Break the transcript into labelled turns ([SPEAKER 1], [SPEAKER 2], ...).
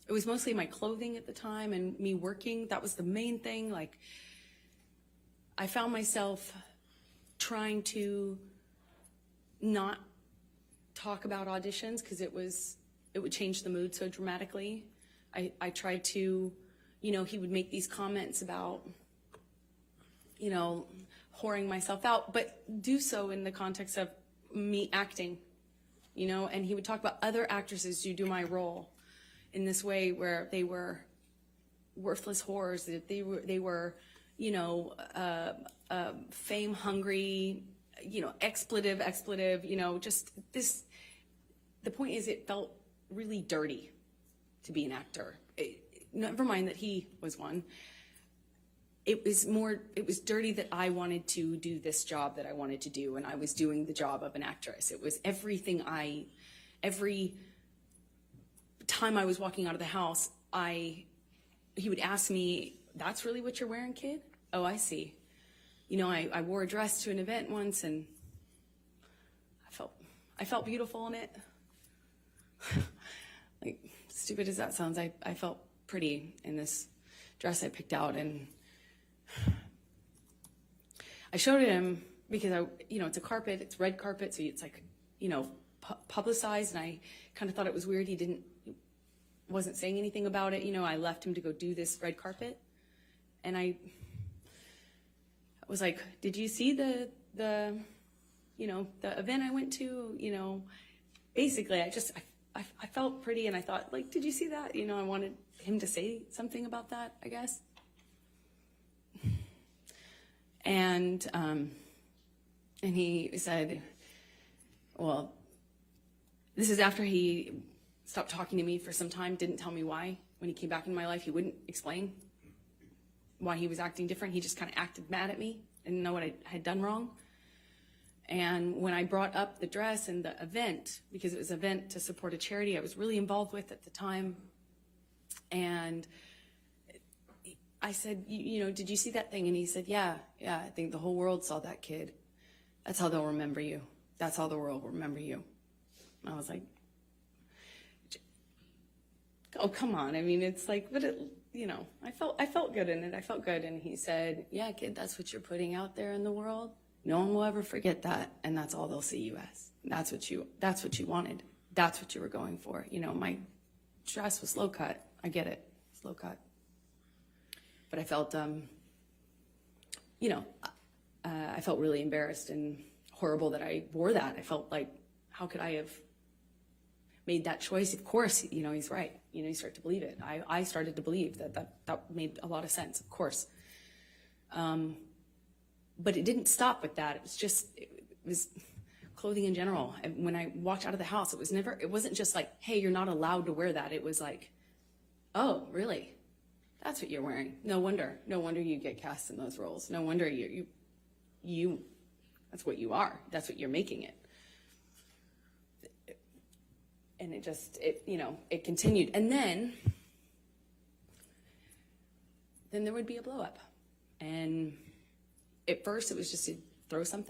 [SPEAKER 1] it was mostly my clothing at the time and me working. That was the main thing. Like, I found myself trying to not talk about auditions because it would change the mood so dramatically. I tried to, you know, he would make these comments about, you know, whoring myself out, but do so in the context of me acting, you know, and he would talk about other actresses who do my role in this way where they were worthless whores, that they were, you know, fame hungry, you know, expletive, you know, just this. The point is, it felt really dirty to be an actor. Never mind that he was one. It was dirty that I wanted to do this job that I wanted to do, and I was doing the job of an actress. It was every time I was walking out of the house, he would ask me, "That's really what you're wearing, kid? Oh, I see." You know, I wore a dress to an event once, and I felt beautiful in it. Like, stupid as that sounds, I felt pretty in this dress I picked out, and I showed it him because you know, it's a carpet, it's red carpet, so it's like, you know, publicized, and I kind of thought it was weird he wasn't saying anything about it. You know, I left him to go do this red carpet, and I was like, "Did you see the you know, the event I went to?" You know, basically, I felt pretty, and I thought, like, "Did you see that?" You know, I wanted him to say something about that, I guess. And he said, well, this is after he stopped talking to me for some time, didn't tell me why. When he came back in my life, he wouldn't explain why he was acting different. He just kind of acted mad at me, didn't know what I had done wrong. And when I brought up the dress and the event, because it was an event to support a charity I was really involved with at the time, and I said, you know, "Did you see that thing?" And he said, yeah, I think the whole world saw that, kid. That's how they'll remember you. That's how the world will remember you. And I was like, oh, come on. I mean, it's like, but it, you know, I felt good in it. I felt good. And he said, yeah, kid, that's what you're putting out there in the world. No one will ever forget that. And that's all they'll see you as. That's what you wanted. That's what you were going for. You know, my dress was low cut. I get it. It's low cut. But I felt, you know, I felt really embarrassed and horrible that I wore that. I felt like, how could I have made that choice? Of course, you know, he's right. You know, you start to believe it. I started to believe that made a lot of sense, of course. But it didn't stop with that. It was clothing in general. And when I walked out of the house, it wasn't just like, hey, you're not allowed to wear that. It was like, oh, really? That's what you're wearing. No wonder you get cast in those roles. No wonder you that's what you are. That's what you're making it. And you know, it continued. And then there would be a blow up. And at first it was just to throw something